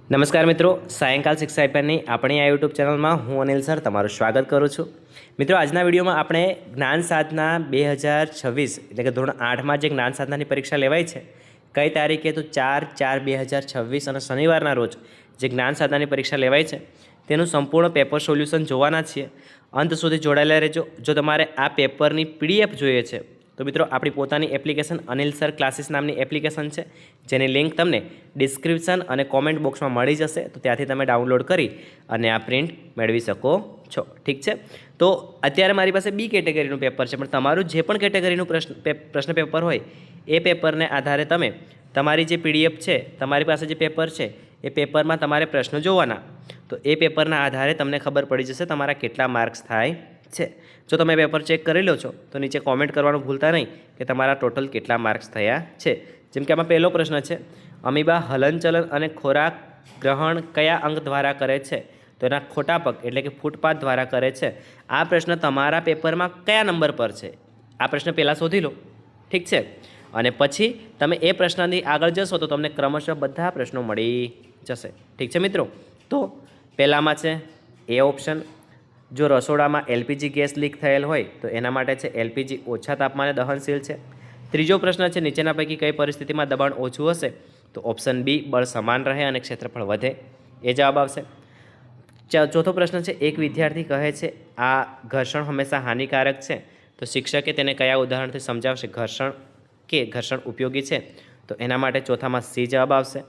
નમસ્કાર મિત્રો, સાયંકાલ શિક્ષા એપની આપણી આ યુટ્યુબ ચેનલમાં હું અનિલ સર તમારું સ્વાગત કરું છું. મિત્રો, આજના વિડીયોમાં આપણે જ્ઞાન સાધના 2026 એટલે કે ધોરણ 8માં જે જ્ઞાન સાધનાની પરીક્ષા લેવાય છે કઈ તારીખે તો 4/4/2026 અને શનિવારના રોજ જે જ્ઞાન સાધનાની પરીક્ષા લેવાય છે તેનું સંપૂર્ણ પેપર સોલ્યુશન જોવાના છીએ. અંત સુધી જોડાયેલા રહેજો. જો તમારે આ પેપરની પીડીએફ જોઈએ છે તો મિત્રો આપણી પોતાની એપ્લિકેશન અનિલ સર ક્લાસીસ નામની એપ્લિકેશન છે, જેની લિંક તમને ડિસ્ક્રિપ્શન અને કોમેન્ટ બોક્સમાં મળી જશે. તો ત્યાંથી તમે ડાઉનલોડ કરી અને આ પ્રિન્ટ મેળવી શકો છો. ઠીક છે. તો અત્યારે મારી પાસે બી કેટેગરીનું પેપર છે, પણ તમારું જે પણ કેટેગરીનું પ્રશ્ન પેપર હોય એ પેપરને આધારે તમે તમારી જે પીડીએફ છે, તમારી પાસે જે પેપર છે એ પેપરમાં તમારે પ્રશ્નો જોવાના. તો એ પેપરના આધારે તમને ખબર પડી જશે તમારા કેટલા માર્ક્સ થાય છે. જો તમે પેપર ચેક કરી લો છો તો નીચે કોમેન્ટ કરવાનું ભૂલતા નહીં કે તમારા ટોટલ કેટલા માર્ક્સ થયા છે. જેમ કે આમાં પહેલો પ્રશ્ન છે, અમીબા હલનચલન અને ખોરાક ગ્રહણ કયા અંગ દ્વારા કરે છે? તો એના ખોટા પગ એટલે કે ફૂટપાથ દ્વારા કરે છે. આ પ્રશ્ન તમારા પેપરમાં કયા નંબર પર છે આ પ્રશ્ન પહેલાં શોધી લો. ઠીક છે. અને પછી તમે એ પ્રશ્નની આગળ જશો તો તમને ક્રમશઃ બધા પ્રશ્નો મળી જશે. ઠીક છે મિત્રો. તો પહેલામાં છે એ ઓપ્શન, જો રસોડામાં એલપીજી ગેસ લીક થયેલ હોય તો એના માટે છે એલપીજી ઓછા તાપમાને દહનશીલ છે. ત્રીજો પ્રશ્ન છે, નીચેના પૈકી કઈ પરિસ્થિતિમાં દબાણ ઓછું હશે? તો ઓપ્શન બી, બળ સમાન રહે અને ક્ષેત્રફળ વધે, એ જવાબ આવશે. ચોથો પ્રશ્ન છે, એક વિદ્યાર્થી કહે છે આ ઘર્ષણ હંમેશા હાનિકારક છે, તો શિક્ષકે તેને કયા ઉદાહરણથી સમજાવશે ઘર્ષણ ઉપયોગી છે? તો એના માટે ચોથામાં સી જવાબ આવશે.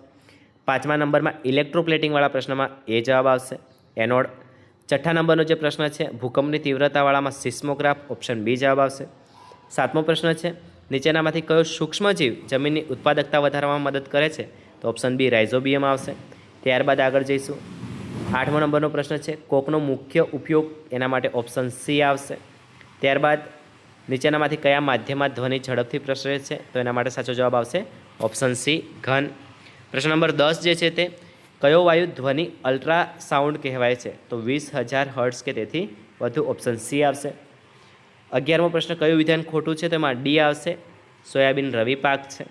પાંચમા નંબરમાં ઇલેક્ટ્રોપ્લેટિંગવાળા પ્રશ્નમાં એ જવાબ આવશે, એનોડ. છઠ્ઠા નંબરનો જે પ્રશ્ન છે, ભૂકંપની તીવ્રતાવાળામાં સિસ્મોગ્રાફ, ઓપ્શન બી જવાબ આવશે. સાતમો પ્રશ્ન છે, નીચેનામાંથી કયો સૂક્ષ્મજીવ જમીનની ઉત્પાદકતા વધારવામાં મદદ કરે છે? તો ઓપ્શન બી રાઇઝોબિયમ આવશે. ત્યારબાદ આગળ જઈશું. આઠમો નંબરનો પ્રશ્ન છે, કોકનો મુખ્ય ઉપયોગ? એના માટે ઓપ્શન સી આવશે. ત્યારબાદ નીચેનામાંથી કયા માધ્યમમાં ધ્વનિ ઝડપથી પ્રસરે છે? તો એના માટે સાચો જવાબ આવશે ઓપ્શન સી, ઘન. પ્રશ્ન નંબર 10 જે છે તે, કયો વાયુ ધ્વનિ અલ્ટ્રાસાઉન્ડ કહેવાય છે? તો 20,000 હર્ટ્ઝ કે તેથી વધુ, ઓપ્શન સી આવશે. 11મો પ્રશ્ન, કયું વિધાન ખોટું છે? તો એમાં ડી આવશે, સોયાબીન રવિ પાક છે.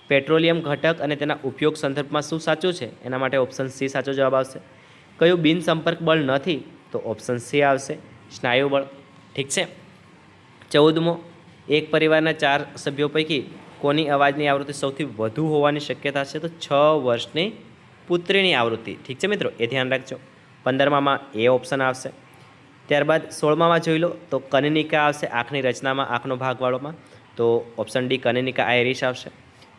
પેટ્રોલિયમ ઘટક અને તેના ઉપયોગ સંદર્ભમાં શું સાચું છે? એના માટે ઓપ્શન સી સાચો જવાબ આવશે. કયું બિન સંપર્ક બળ નથી? તો ઓપ્શન સી આવશે, સ્નાયુ બળ. ઠીક છે. 14મો, એક પરિવારના 4 સભ્યો પૈકી કોની અવાજની આવૃત્તિ સૌથી વધુ હોવાની શક્યતા છે? તો 6 વર્ષની પુત્રીની આવૃત્તિ. ઠીક છે મિત્રો, એ ધ્યાન રાખજો. 15મામાં એ ઓપ્શન આવશે. ત્યારબાદ 16મામાં જોઈ લો તો કનિનિકા આવશે, આંખની રચનામાં આંખનો ભાગવાળોમાં, તો ઓપ્શન ડી કનિનિકા આઇરિશ આવશે.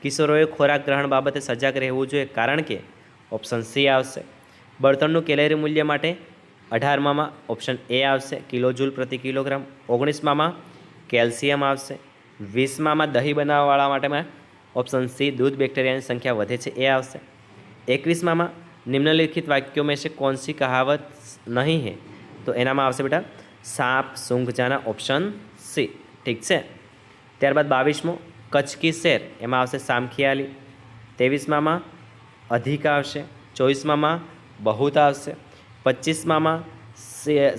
કિશોરોએ ખોરાક ગ્રહણ બાબતે સજાગ રહેવું જોઈએ, કારણ કે ઓપ્શન સી આવશે. બળતણનું કેલેરી મૂલ્ય માટે 18મામાં ઓપ્શન એ આવશે, કિલોજૂલ પ્રતિ કિલોગ્રામ. 19મામાં કેલ્શિયમ આવશે. 20મામાં દહીં બનાવવાવાળા માટેમાં ઓપ્શન સી, દૂધ બેક્ટેરિયાની સંખ્યા વધે છે, એ આવશે. 21મામાં નિમ્નલિખિત વાક્યોं में से कौन सी कहावत नहीं है? તો એનામાં આવશે બેટા સાપ સૂંઘ જાના, ઓપ્શન સી. ઠીક છે. ત્યારબાદ 22મો, કચ્છ કી શેર, એમાં આવશે સામખિયાલી. 23મામાં અધિક આવશે. 24મામાં બહુત આવશે. 25મામાં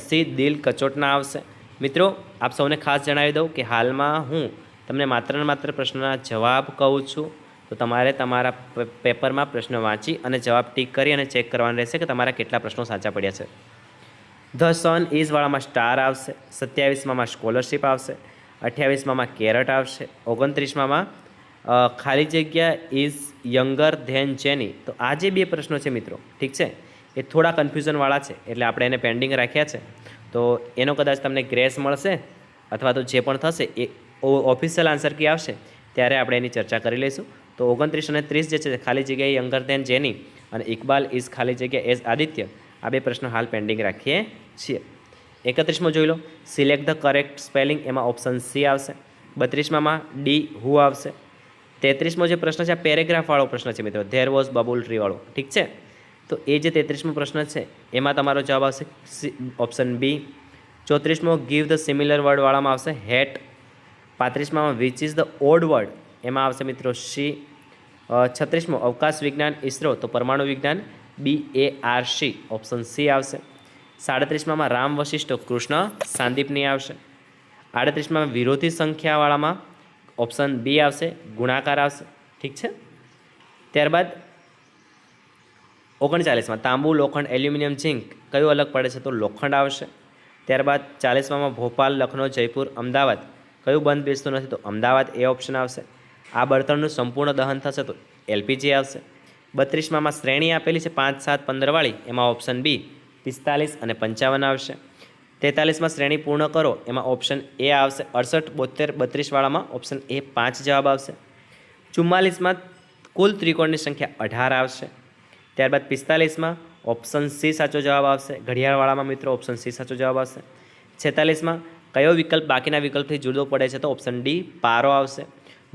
સી દિલ કચોટના આવશે. મિત્રો, આપ સૌને ખાસ જણાવી દઉં કે હાલમાં હું તમને માત્ર ને માત્ર પ્રશ્નના જવાબ કહું છું. તો તમારે તમારા પેપરમાં પ્રશ્ન વાંચી અને જવાબ ટીક કરી અને ચેક કરવાનું રહેશે કે તમારા કેટલા પ્રશ્નો સાચા પડ્યા છે. ધ સન ઇઝવાળામાં સ્ટાર આવશે. 27મામાં સ્કોલરશિપ આવશે. 28મામાં કેરટ આવશે. 29મામાં ખાલી જગ્યા ઇઝ યંગર ધેન જેની. તો આ જે 2 પ્રશ્નો છે મિત્રો, ઠીક છે, એ થોડા કન્ફ્યુઝનવાળા છે, એટલે આપણે એને પેન્ડિંગ રાખ્યા છે. તો એનો કદાચ તમને ગ્રેસ મળશે અથવા તો જે પણ થશે એ ઓફિશિયલ આન્સર કી આવશે ત્યારે આપણે એની ચર્ચા કરી લઈશું. તો 29 અને 30 જે છે ખાલી જગ્યાએ યંગર ધેન જેની અને ઇકબાલ ઇઝ ખાલી જગ્યા એઝ આદિત્ય, આ 2 પ્રશ્નો હાલ પેન્ડિંગ રાખીએ છીએ. 31મો જોઈ લો, સિલેક્ટ ધ કરેક્ટ સ્પેલિંગ, એમાં ઓપ્શન સી આવશે. 32મામાં ડી હુ આવશે. 33મો જે પ્રશ્ન છે આ પેરેગ્રાફવાળો પ્રશ્ન છે મિત્રો, ધેર વોઝ બબુલ ટ્રી વાળો. ઠીક છે. તો એ જે 33મો પ્રશ્ન છે એમાં તમારો જવાબ આવશે ઓપ્શન બી. 34મો ગીવ ધ સિમિલર વર્ડવાળામાં આવશે હેટ. 35મામાં which is the odd word, એમાં આવશે મિત્રો સી. 36મો અવકાશ વિજ્ઞાન ઇસરો, તો પરમાણુ વિજ્ઞાન BARC, ઓપ્શન સી આવશે. 37મામાં રામ વશિષ્ઠ કૃષ્ણ સાંદીપની આવશે. 38માં વિરોધી સંખ્યાવાળામાં ઓપ્શન બી આવશે, ગુણાકાર આવશે. ઠીક છે. ત્યારબાદ 39માં તાંબુ, લોખંડ, એલ્યુમિનિયમ, ઝીંક કયું અલગ પડે છે? તો લોખંડ આવશે. ત્યારબાદ 40માં ભોપાલ, લખનૌ, જયપુર, અમદાવાદ કયું બંધ બેસતું નથી? તો અમદાવાદ એ ઓપ્શન આવશે. આ બળતણનું સંપૂર્ણ દહન થશે તો એલપીજી આવશે. 32માં શ્રેણી આપેલી છે 5, 7, 15 વાળી, એમાં ઓપ્શન બી 45 અને 55 આવશે. 43માં શ્રેણી પૂર્ણ કરો, એમાં ઓપ્શન એ આવશે. 68, 72, 32 વાળામાં ઓપ્શન એ 5 જવાબ આવશે. 44માં કુલ ત્રિકોણની સંખ્યા 18 આવશે. ત્યારબાદ 45માં ઓપ્શન સી સાચો જવાબ આવશે. ઘડિયાળવાળામાં મિત્રો ઓપ્શન સી સાચો જવાબ આવશે. 46માં કયો વિકલ્પ બાકીના વિકલ્પથી જુદો પડે છે? તો ઓપ્શન ડી પારો આવશે.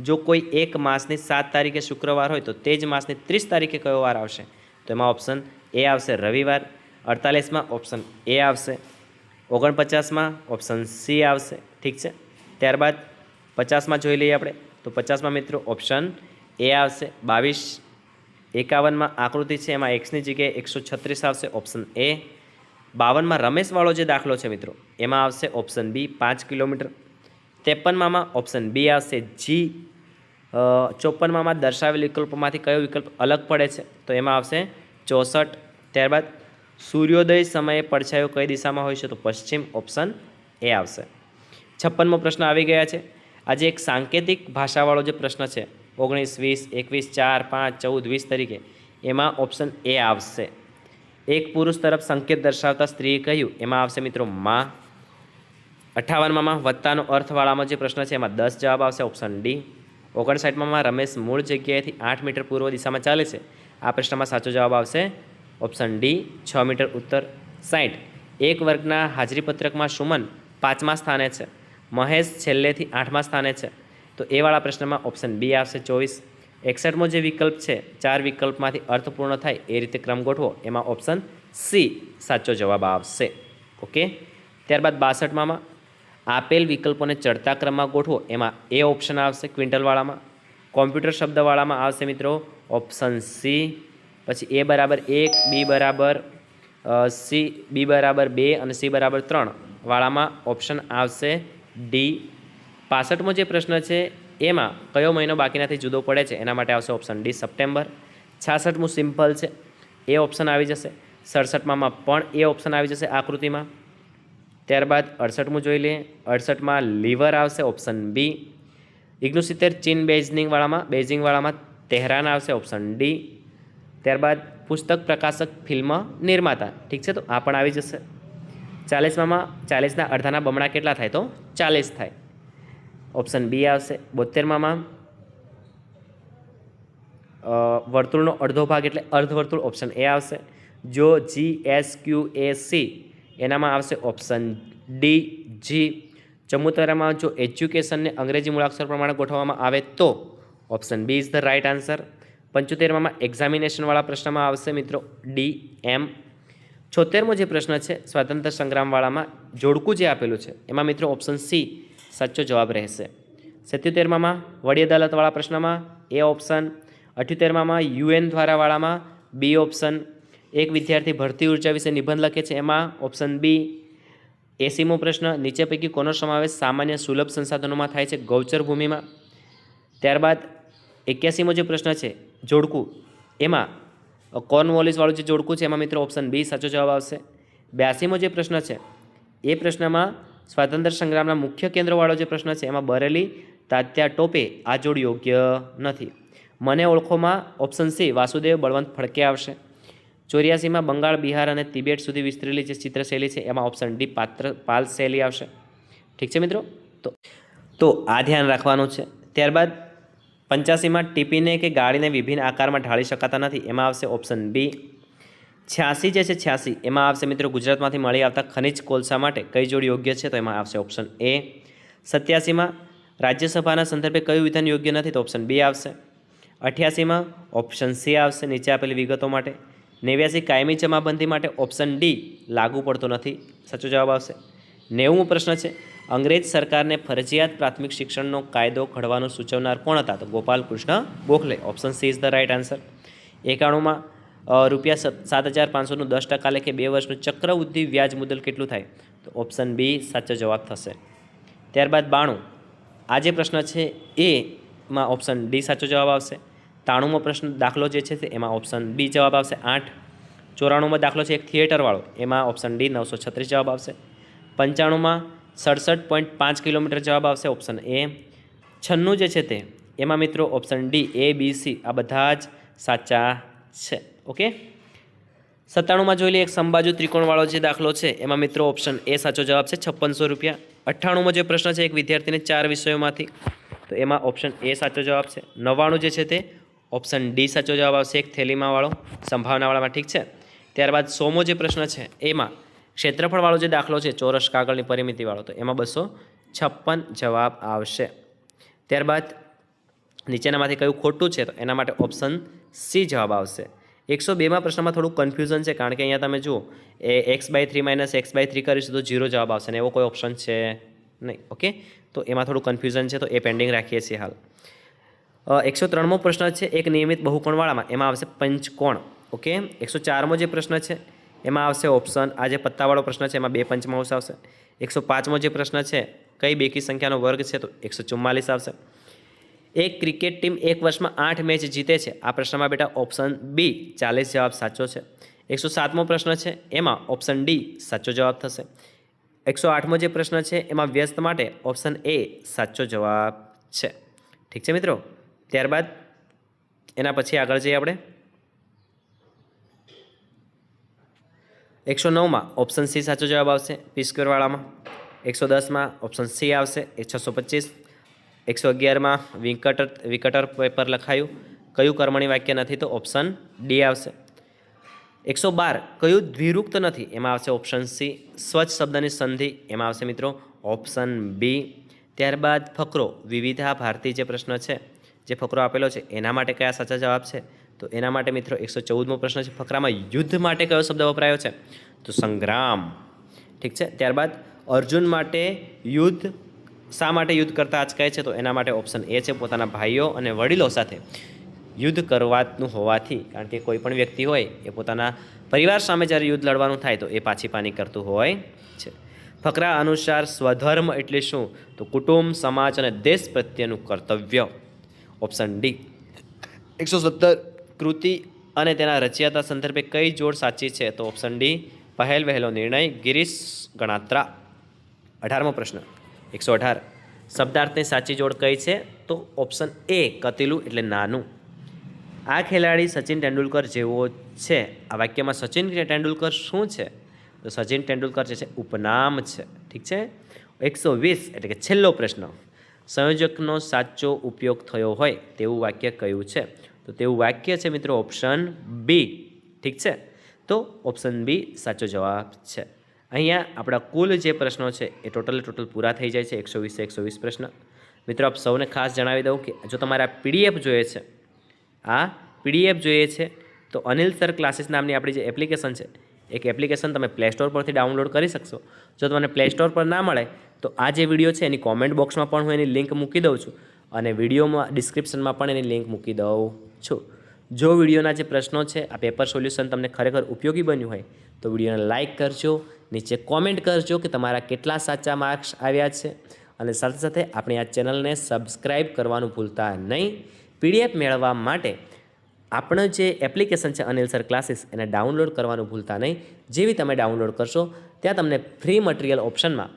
જો કોઈ એક માસની 7 તારીખે શુક્રવાર હોય તો તે જ માસની 30 તારીખે કયો વાર આવશે? તો એમાં ઓપ્શન એ આવશે રવિવાર. 48માં ઓપ્શન એ આવશે. 49માં ઓપ્શન સી આવશે. ઠીક છે. ત્યારબાદ 50માં જોઈ લઈએ આપણે, તો 50માં મિત્રો ઓપ્શન એ આવશે 22. 51માં આકૃતિ છે, એમાં એક્સની જગ્યાએ 136 આવશે, ઓપ્શન એ. 52માં રમેશવાળો જે દાખલો છે મિત્રો, એમાં આવશે ઓપ્શન બી 5 કિલોમીટર. 53માં ઓપ્શન બી આવશે જી. 54માં દર્શાવેલ વિકલ્પોમાંથી કયો વિકલ્પ અલગ પડે છે? તો એમાં આવશે 64. ત્યારબાદ સૂર્યોદય સમયે પડછાયો કઈ દિશામાં હોય છે? તો પશ્ચિમ, ઓપ્શન એ આવશે. 56મો પ્રશ્ન આવી ગયા છે. આજે એક સાંકેતિક ભાષાવાળો જે પ્રશ્ન છે 19, 20, 21, 4, 5, 14, 20 તરીકે, એમાં ઓપ્શન એ આવશે. એક પુરુષ તરફ સંકેત દર્શાવતા સ્ત્રીએ કહ્યું, એમાં આવશે મિત્રો માં. 58માં વત્તાનો અર્થવાળામાં જે પ્રશ્ન છે એમાં 10 જવાબ આવશે, ઓપ્શન ડી. 59માં રમેશ મૂળ જગ્યાએથી 8 મીટર પૂર્વ દિશામાં ચાલે છે, આ પ્રશ્નમાં સાચો જવાબ આવશે ઓપ્શન ડી 6 મીટર ઉત્તર. 60 એક વર્ગના હાજરીપત્રકમાં સુમન 5મા સ્થાને છે, મહેશ છેલ્લેથી 8મા સ્થાને છે, તો એ વાળા પ્રશ્નમાં ઓપ્શન બી આવશે 24. 61મો જે વિકલ્પ છે 4 વિકલ્પમાંથી અર્થપૂર્ણ થાય એ રીતે ક્રમ ગોઠવો, એમાં ઓપ્શન સી સાચો જવાબ આવશે. ઓકે. ત્યારબાદ 62માં આપેલ વિકલ્પોને ચડતા ક્રમમાં ગોઠવો, એમાં એ ઓપ્શન આવશે ક્વિન્ટલવાળામાં. કોમ્પ્યુટર શબ્દવાળામાં આવશે મિત્રો ઓપ્શન સી. પછી એ બરાબર 1, બી બરાબર સી, બી બરાબર 2 અને સી બરાબર 3 વાળામાં ઓપ્શન આવશે ડી. 65મો જે પ્રશ્ન છે એમાં કયો મહિનો બાકીનાથી જુદો પડે છે, એના માટે આવશે ઓપ્શન ડી સપ્ટેમ્બર. 66મું સિમ્પલ છે, એ ઓપ્શન આવી જશે. 67માં પણ એ ઓપ્શન આવી જશે આકૃતિમાં. ત્યારબાદ 68મું જોઈ લઈએ. 68માં લીવર આવશે, ઓપ્શન બી. 69 ચીન બેઇજિંગવાળામાં તહેરાન આવશે, ઓપ્શન ડી. ત્યારબાદ પુસ્તક પ્રકાશક ફિલ્મ નિર્માતા, ઠીક છે, તો આ પણ આવી જશે. 40માં 40ના અડધાના બમણા કેટલા થાય? તો 40 થાય, ઓપ્શન બી આવશે. 72માં વર્તુળનો અડધો ભાગ એટલે અર્ધવર્તુળ, ઓપ્શન એ આવશે. જો GSQAC એનામાં આવશે ઓપ્શન ડી જી. 74માં જો એજ્યુકેશનને અંગ્રેજી મૂળાક્ષર પ્રમાણે ગોઠવવામાં આવે તો option B is the right answer. 75માં એક્ઝામિનેશનવાળા પ્રશ્નમાં આવશે મિત્રો ડી એમ. 76મો જે પ્રશ્ન છે સ્વાતંત્ર્ય સંગ્રામવાળામાં જોડકું જે આપેલું છે એમાં મિત્રો ઓપ્શન સી સાચો જવાબ રહેશે. 77માં વડી અદાલતવાળા પ્રશ્નમાં એ ઓપ્શન. 78માં UN દ્વારાવાળામાં બી ઓપ્શન. એક વિદ્યાર્થી ભરતી ઉર્જા વિશે નિબંધ લખે છે, એમાં ઓપ્શન બી. 80મો પ્રશ્ન નીચે પૈકી કોનો સમાવેશ સામાન્ય સુલભ સંસાધનોમાં થાય છે? ગૌચર ભૂમિમાં. ત્યારબાદ 81મો જે પ્રશ્ન છે જોડકું, એમાં કોર્નવોલિસવાળું જે જોડકું છે એમાં મિત્રો ઓપ્શન બી સાચો જવાબ આવશે. 82મો જે પ્રશ્ન છે એ પ્રશ્નમાં સ્વાતંત્ર્ય સંગ્રામના મુખ્ય કેન્દ્રવાળો જે પ્રશ્ન છે એમાં બરેલી, તાત્યા, ટોપે આ જોડ યોગ્ય નથી. મને ઓળખોમાં ઓપ્શન સી વાસુદેવ બળવંત ફડકે આવશે. 84માં બંગાળ, બિહાર અને તિબેટ સુધી વિસ્તરેલી જે ચિત્રશૈલી છે એમાં ઓપ્શન ડી પાલ શૈલી આવશે. ઠીક છે મિત્રો, તો આ ધ્યાન રાખવાનું છે. ત્યારબાદ 85માં ટીપીને કે ગાળીને વિભિન્ન આકારમાં ઢાળી શકાતા નથી, એમાં આવશે ઓપ્શન બી. 86 જે છે 86 એમાં આવશે મિત્રો ગુજરાતમાંથી મળી આવતા ખનિજ કોલસા માટે કઈ જોડ યોગ્ય છે? તો એમાં આવશે ઓપ્શન એ. 87માં રાજ્યસભાના સંદર્ભે કયું વિધાન યોગ્ય નથી? તો ઓપ્શન બી આવશે. 88માં ઓપ્શન સી આવશે નીચે આપેલી વિગતો માટે. 89 કાયમી જમાબંધી માટે ઓપ્શન ડી લાગુ પડતો નથી, સાચો જવાબ આવશે. 90મો પ્રશ્ન છે અંગ્રેજ સરકારને ફરજિયાત પ્રાથમિક શિક્ષણનો કાયદો ઘડવાનું સૂચવનાર કોણ હતા? તો Gopal Krishna Gokhale, option C is the right answer. 91માં ₹7,500નું 10% લેખે 2 વર્ષનું ચક્રવૃદ્ધિ વ્યાજ મુદ્દલ કેટલું થાય? તો ઓપ્શન બી સાચો જવાબ થશે. ત્યારબાદ 92 આ જે પ્રશ્ન છે એમાં ઓપ્શન ડી સાચો જવાબ આવશે. 93મો પ્રશ્ન દાખલો જે છે એમાં ઓપ્શન બી જવાબ આવશે 8. ચોરાણુંમાં દાખલો છે એક થિયેટરવાળો, એમાં ઓપ્શન ડી 936 જવાબ આવશે. 95માં 67.5 કિલોમીટર જવાબ આવશે, ઓપ્શન એ. 96 જે છે તે એમાં મિત્રો ઓપ્શન ડી, એ, બી, સી આ બધા જ સાચા છે. ઓકે. 97માં જોઈ લઈએ એક સમબાજુ ત્રિકોણવાળો જે દાખલો છે એમાં મિત્રો ઓપ્શન એ સાચો જવાબ છે, 5600 રૂપિયા. 98માં જે પ્રશ્ન છે એક વિદ્યાર્થીને 4 વિષયોમાંથી, તો એમાં ઓપ્શન એ સાચો જવાબ છે. 99 જે છે તે ઓપ્શન ડી સાચો જવાબ આવશે, એક થેલીમાંવાળો સંભાવનાવાળામાં. ઠીક છે. ત્યારબાદ 100મો જે પ્રશ્ન છે એમાં ક્ષેત્રફળવાળો જે દાખલો છે ચોરસ કાગળની પરિમિતિવાળો, તો એમાં 256 જવાબ આવશે. ત્યારબાદ નીચેનામાંથી કયું ખોટું છે, તો એના માટે ઓપ્શન સી જવાબ આવશે. 102માં પ્રશ્નમાં થોડું કન્ફ્યુઝન છે, કારણ કે અહીંયા તમે જુઓ એ x/3 - x/3 કરીશું તો 0 જવાબ આવશે ને એવો કોઈ ઓપ્શન છે નહીં. ઓકે, તો એમાં થોડું કન્ફ્યુઝન છે, તો એ પેન્ડિંગ રાખીએ છીએ હાલ. 103મો પ્રશ્ન છે એક નિયમિત બહુકોણવાળામાં, એમાં આવશે પંચકોણ. ઓકે. 104મો જે પ્રશ્ન છે એમાં આવશે ઓપ્શન, આ જે પત્તાવાળો પ્રશ્ન છે એમાં 2 પંચમાંશ આવશે. 105મો જે પ્રશ્ન છે કઈ બેકી સંખ્યાનો વર્ગ છે, તો 144 આવશે. એક ક્રિકેટ ટીમ એક વર્ષમાં 8 મેચ જીતે છે, આ પ્રશ્નમાં બેટા ઓપ્શન બી 40 જવાબ સાચો છે. 107મો પ્રશ્ન છે એમાં ઓપ્શન ડી સાચો જવાબ થશે. 108મો જે પ્રશ્ન છે એમાં વ્યસ્ત માટે ઓપ્શન એ સાચો જવાબ છે. ઠીક છે મિત્રો. ત્યારબાદ એના પછી આગળ જઈએ આપણે. 109માં ઓપ્શન સી સાચો જવાબ આવશે પી સ્ક્વેરવાળામાં. 110માં ઓપ્શન સી આવશે, એ 625. 111માં વિકટર પેપર લખાયું, કયું કર્મણી વાક્ય નથી, તો ઓપ્શન ડી આવશે. 112 કયું દ્વિરુક્ત નથી, એમાં આવશે ઓપ્શન સી. સ્વચ્છ શબ્દની સંધિ, એમાં આવશે મિત્રો ઓપ્શન બી. ત્યારબાદ ફકરો વિવિધા ભારતી જે પ્રશ્ન છે, જે ફકરો આપેલો છે એના માટે કયા સાચા જવાબ છે, તો એના માટે મિત્રો 114મો પ્રશ્ન છે ફકરામાં યુદ્ધ માટે કયો શબ્દ વપરાયો છે, તો સંગ્રામ. ઠીક છે. ત્યારબાદ અર્જુન માટે યુદ્ધ, શા માટે યુદ્ધ કરતા આચકાય છે, તો એના માટે ઓપ્શન એ છે પોતાના ભાઈઓ અને વડીલો સાથે યુદ્ધ કરવાનું હોવાથી. કારણ કે કોઈ પણ વ્યક્તિ હોય એ પોતાના પરિવાર સામે જ્યારે યુદ્ધ લડવાનું થાય તો એ પાછી પાની કરતું હોય છે. ફકરા અનુસાર સ્વધર્મ એટલે શું, તો કુટુંબ, સમાજ અને દેશ પ્રત્યેનું કર્તવ્ય, ઓપ્શન ડી. 117 કૃતિ અને તેના રચયિતા સંદર્ભે કઈ જોડ સાચી છે, તો ઓપ્શન ડી પહેલ વહેલો નિર્ણય, ગિરીશ ગણાત્રા. 18મો પ્રશ્ન 118 શબ્દાર્થની સાચી જોડ કઈ છે, તો ઓપ્શન એ કતીલું એટલે નાનું. આ ખેલાડી સચિન તેંડુલકર જેવો છે, આ વાક્યમાં સચિન તેંડુલકર શું છે, તો સચિન તેંડુલકર જે છે ઉપનામ છે. ઠીક છે. 120 એટલે કે છેલ્લો પ્રશ્ન, સંયોજકનો સાચો ઉપયોગ થયો હોય તેવું વાક્ય કયું છે, તો તેવું વાક્ય છે મિત્રો ઓપ્શન બી. ઠીક છે. તો ઓપ્શન બી સાચો જવાબ છે. અહીંયા આપણા કુલ જે પ્રશ્નો છે એ ટોટલ પૂરા થઈ જાય છે 120 પ્રશ્ન. મિત્રો આપ સૌને ખાસ જણાવી દઉં કે જો તમારે આ પીડીએફ જોઈએ છે તો અનિલ સર ક્લાસીસ નામની આપણી જે એપ્લિકેશન છે, એક એપ્લિકેશન તમે પ્લે સ્ટોર પરથી ડાઉનલોડ કરી શકશો. જો તમને પ્લે સ્ટોર પર ના મળે તો આ જે વિડીયો છે એની કોમેન્ટ બોક્સમાં પણ હું એની લિંક મૂકી દઉં છું અને વિડીયોમાં ડિસ્ક્રિપ્શનમાં પણ એની લિંક મૂકી દઉં છું. જો વિડીયોના જે પ્રશ્નો છે આ પેપર સોલ્યુશન તમને ખરેખર ઉપયોગી બન્યું હોય તો વિડીયોને લાઇક કરજો, નીચે કોમેન્ટ કરજો કે તમારા કેટલા સાચા માર્ક્સ આવ્યા છે, અને સાથે સાથે આપણી આ ચેનલને સબસ્ક્રાઈબ કરવાનું ભૂલતા નહીં. પીડીએફ મેળવવા માટે આપણો જે એપ્લિકેશન છે અનિલ સર ક્લાસીસ એને ડાઉનલોડ કરવાનું ભૂલતા નહીં. જેવી તમે ડાઉનલોડ કરશો ત્યાં તમને ફ્રી મટીરિયલ ઓપ્શનમાં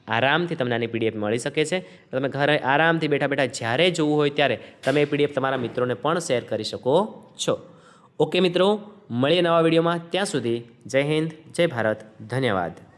આરામથી તમને આની પીડીએફ મળી શકે છે. તમે ઘરે આરામથી બેઠા જ્યારે જોવું હોય ત્યારે તમે એ પીડીએફ તમારા મિત્રોને પણ શેર કરી શકો છો. ઓકે મિત્રો, મળીએ નવા વિડીયોમાં. ત્યાં સુધી જય હિન્દ, જય ભારત, ધન્યવાદ.